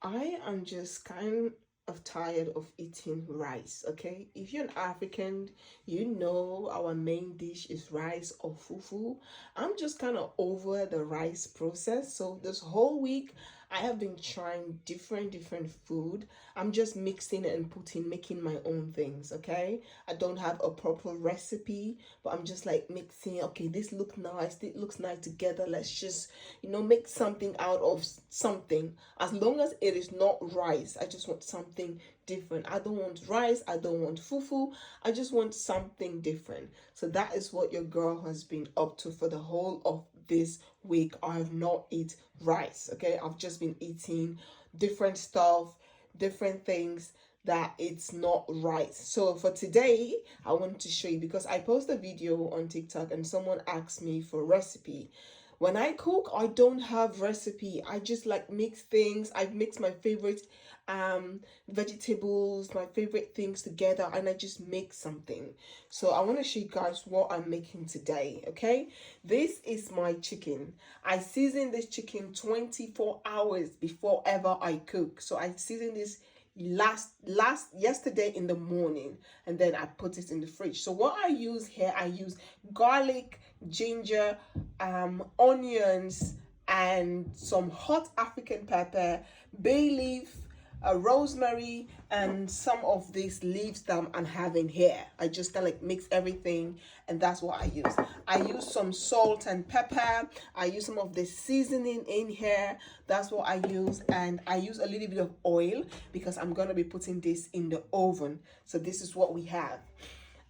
I am just kind of tired of eating rice, okay? If you're an African, you know our main dish is rice or fufu. I'm just kind of over the rice process. So this whole week, I have been trying different food. I'm just mixing and making my own things, okay? I don't have a proper recipe, but I'm just like mixing, okay, this looks nice together. Let's just, make something out of something. As long as it is not rice, I just want something different. I don't want rice, I don't want fufu, I just want something different. So that is what your girl has been up to for the whole of this week. I have not eat rice, okay? I've just been eating different stuff, different things that it's not right. So for today, I want to show you, because I posted a video on TikTok and someone asked me for a recipe. When I cook, I don't have recipe. I just like mix things. I mix my favorite vegetables, my favorite things together, and I just make something. So I want to show you guys what I'm making today, okay? This is my chicken. I season this chicken 24 hours before ever I cook. So I season this last yesterday in the morning, and then I put it in the fridge. So what I use here, I use garlic, ginger, onions, and some hot African pepper, bay leaf, rosemary, and some of these leaves that I'm having here. I just kind of like mix everything, and that's what I use. I use some salt and pepper. I use some of the seasoning in here. That's what I use, and I use a little bit of oil because I'm gonna be putting this in the oven. So this is what we have.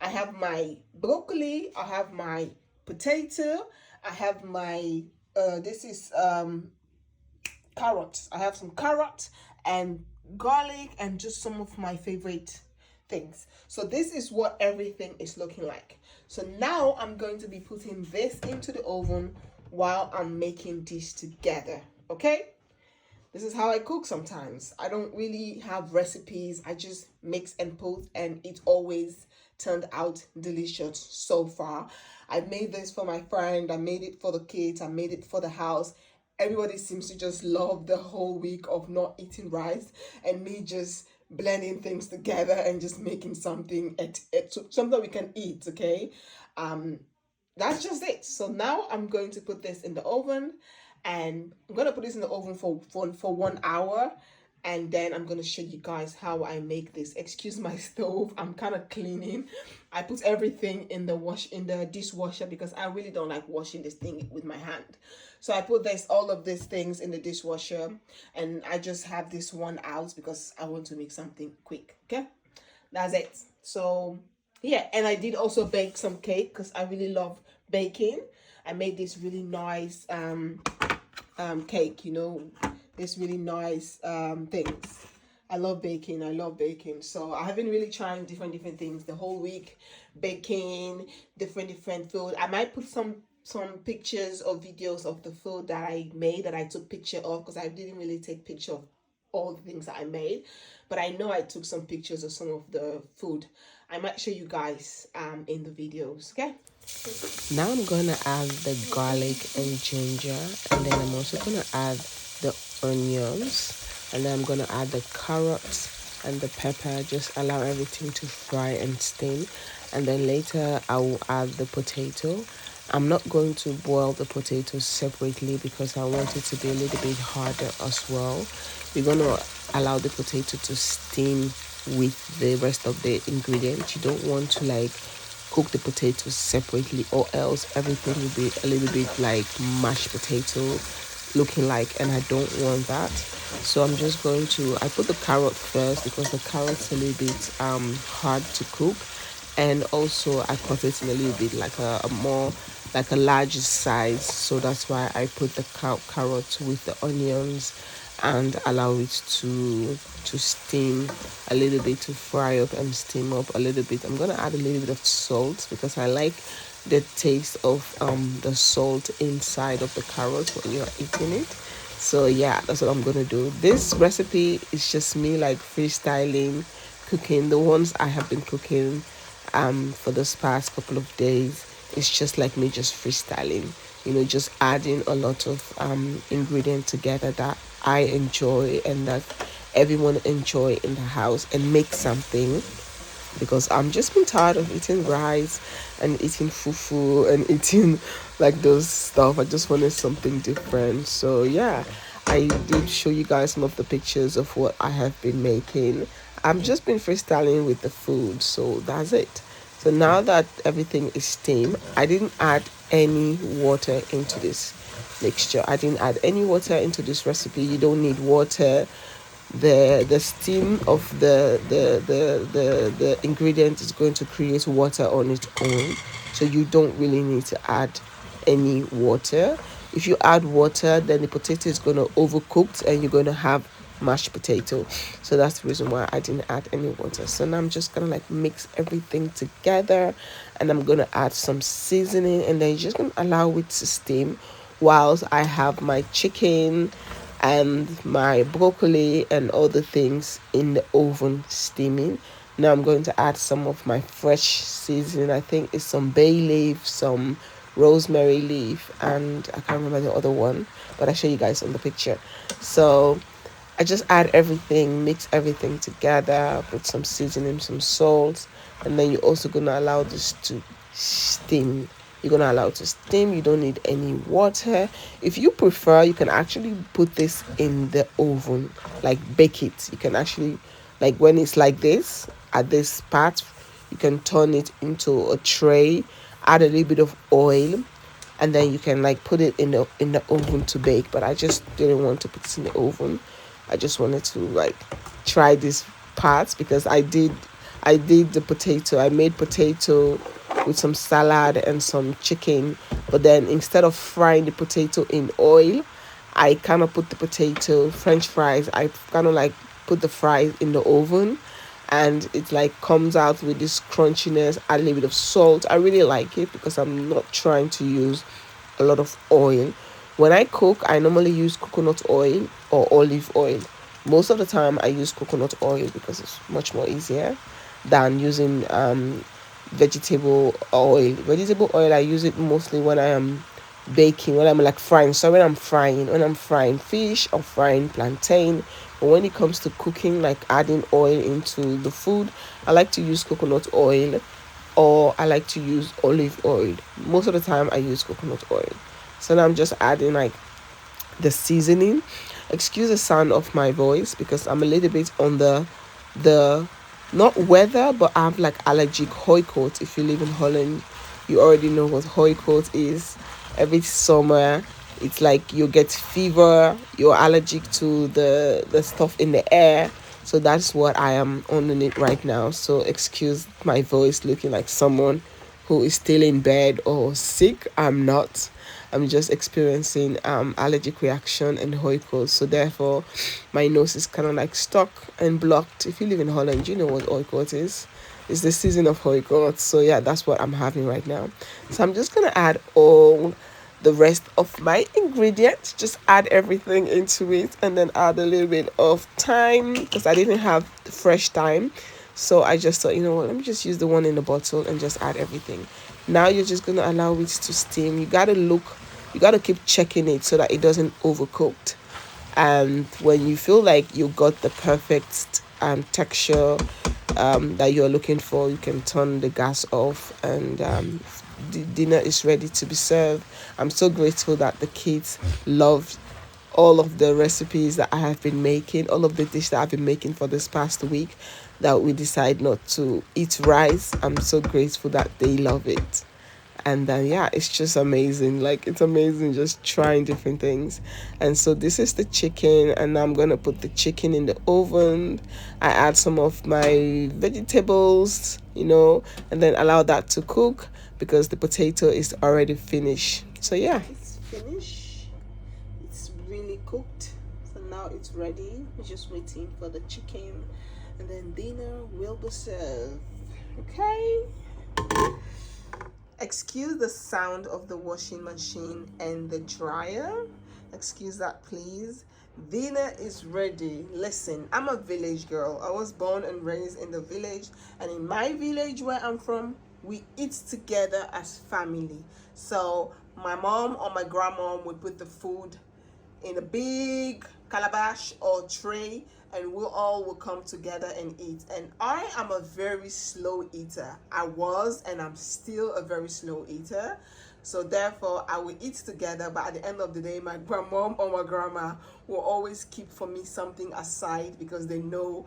I have my broccoli. I have my potato. I have my this is carrots. I have some carrots and garlic and just some of my favorite things. So this is what everything is looking like. So now I'm going to be putting this into the oven while I'm making this together. Okay? This is how I cook sometimes. I don't really have recipes. I just mix and put, and it always turned out delicious so far. I made this for my friend. I made it for the kids. I made it for the house. Everybody seems to just love the whole week of not eating rice and me just blending things together and just making something something we can eat. Okay, um, that's just it. So now I'm going to put this in the oven, and I'm gonna put this in the oven for 1 hour, and then I'm gonna show you guys how I make this. Excuse my stove, I'm kind of cleaning. I put everything in the dishwasher because I really don't like washing this thing with my hand. So I put all of these things in the dishwasher, and I just have this one out because I want to make something quick. Okay, that's it. So yeah, and I did also bake some cake because I really love baking. I made this really nice cake, this really nice things. I love baking. I love baking. So I have been really trying different things the whole week, baking different food. I might put some pictures or videos of the food that I made, that I took picture of, because I didn't really take picture of all the things that I made, but I know I took some pictures of some of the food. I might show you guys in the videos. Okay. Now I'm gonna add the garlic and ginger, and then I'm also gonna add the onions, and then I'm gonna add the carrots and the pepper. Just allow everything to fry and steam, and then later I will add the potato. I'm not going to boil the potatoes separately because I want it to be a little bit harder as well. We're gonna allow the potato to steam with the rest of the ingredients. You don't want to like cook the potatoes separately, or else everything will be a little bit like mashed potato looking like, and I don't want that. So I'm just going to, I put the carrot first because the carrot's a little bit hard to cook, and also I cut it in a little bit like a more like a larger size, so that's why I put the carrot with the onions and allow it to steam a little bit, to fry up and steam up a little bit. I'm gonna add a little bit of salt because I like the taste of the salt inside of the carrot when you're eating it. So yeah, that's what I'm gonna do. This recipe is just me like freestyling cooking. The ones I have been cooking for this past couple of days, it's just like me just freestyling. just adding a lot of ingredients together that I enjoy and that everyone enjoy in the house, and make something, because I'm just been tired of eating rice and eating fufu and eating like those stuff. I just wanted something different. So yeah, I did show you guys some of the pictures of what I have been making. I'm just been freestyling with the food, so that's it. So now that everything is steamed, I didn't add any water into this mixture. I didn't add any water into this recipe. You don't need water. The steam of the ingredient is going to create water on its own, so you don't really need to add any water. If you add water, then the potato is going to overcook and you're going to have mashed potato. So that's the reason why I didn't add any water. So now I'm just gonna like mix everything together, and I'm gonna add some seasoning, and then you're just gonna allow it to steam whilst I have my chicken and my broccoli and other things in the oven steaming. Now I'm going to add some of my fresh seasoning. I think it's some bay leaf, some rosemary leaf, and I can't remember the other one, but I'll show you guys on the picture. So I just add everything, mix everything together, put some seasoning, some salt, and then you're also gonna allow this to steam. You're gonna allow it to steam. You don't need any water. If you prefer, you can actually put this in the oven, like bake it. You can actually, like when it's like this, at this part, you can turn it into a tray, add a little bit of oil, and then you can like put it in the oven to bake. But I just didn't want to put it in the oven. I just wanted to like try this part, because I did the potato. I made potato with some salad and some chicken, but then instead of frying the potato in oil, I kind of put the potato french fries. I kind of like put the fries in the oven, and it like comes out with this crunchiness. Add a little bit of salt. I really like it because I'm not trying to use a lot of oil. When I cook, I normally use coconut oil or olive oil. Most of the time I use coconut oil because it's much more easier than using vegetable oil. Vegetable oil, I use it mostly when I am baking, when I'm like frying. So when I'm frying fish or frying plantain. But when it comes to cooking, like adding oil into the food, I like to use coconut oil, or I like to use olive oil. Most of the time I use coconut oil. So now I'm just adding like the seasoning. Excuse the sound of my voice because I'm a little bit on the not weather, but I have like allergic hooikoorts. If you live in Holland, you already know what hooikoorts is. Every summer it's like you get fever, you're allergic to the stuff in the air. So that's what I am on it right now. So excuse my voice looking like someone who is still in bed or sick. I'm not. I'm just experiencing allergic reaction and hooikoorts. So therefore, my nose is kind of like stuck and blocked. If you live in Holland, you know what hooikoorts is. It's the season of hooikoorts. So yeah, that's what I'm having right now. So I'm just gonna add all the rest of my ingredients. Just add everything into it, and then add a little bit of thyme because I didn't have fresh thyme. So I just thought, you know what, let me just use the one in the bottle and just add everything. Now you're just going to allow it to steam. You got to keep checking it so that it doesn't overcook. And when you feel like you got the perfect texture that you're looking for, you can turn the gas off, and the dinner is ready to be served. I'm so grateful that the kids loved all of the recipes that I have been making, all of the dishes that I've been making for this past week, that we decide not to eat rice. I'm so grateful that they love it. And yeah, it's just amazing. Like, it's amazing just trying different things. And so this is the chicken, and now I'm going to put the chicken in the oven. I add some of my vegetables, and then allow that to cook because the potato is already finished. So yeah, it's finished. It's really cooked. So now it's ready. We're just waiting for the chicken, and then dinner will be served. Okay. Excuse the sound of the washing machine and the dryer. Excuse that, please. Dinner is ready. Listen, I'm a village girl. I was born and raised in the village, and in my village where I'm from, we eat together as family. So my mom or my grandmom would put the food in a big calabash or tray, and we all will come together and eat. And I am a very slow eater. I was, and I'm still a very slow eater. So therefore, I will eat together, but at the end of the day, my grandmom or my grandma will always keep for me something aside, because they know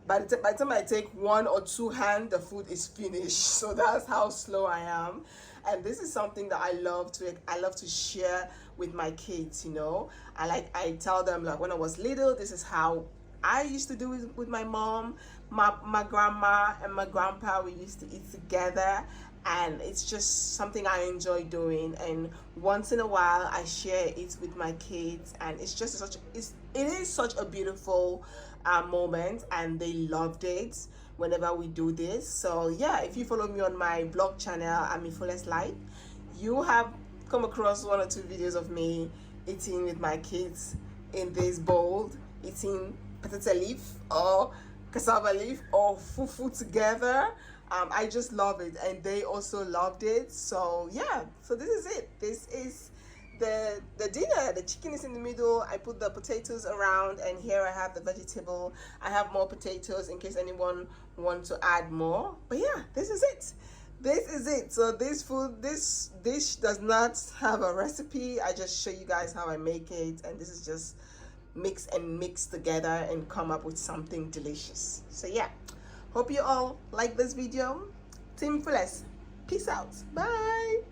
by the time I take one or two hands, the food is finished. So that's how slow I am. And this is something that I love to share with my kids, you know. I tell them, like, when I was little, this is how I used to do it with my mom, my grandma and my grandpa. We used to eat together, and it's just something I enjoy doing. And once in a while I share it with my kids, and it's just it is such a beautiful moment, and they loved it whenever we do this. So yeah, if you follow me on my blog channel, AmifullestLife, you have come across one or two videos of me eating with my kids in this bowl, eating potato leaf or cassava leaf or fufu together. I just love it, and they also loved it. So yeah, so this is it. This is the dinner. The chicken is in the middle. I put the potatoes around, and here I have the vegetable. I have more potatoes in case anyone wants to add more. But yeah, this is it. This is it. So this dish does not have a recipe. I just show you guys how I make it, and this is just mix together and come up with something delicious. So yeah, hope you all like this video. Team Fullest, peace out. Bye.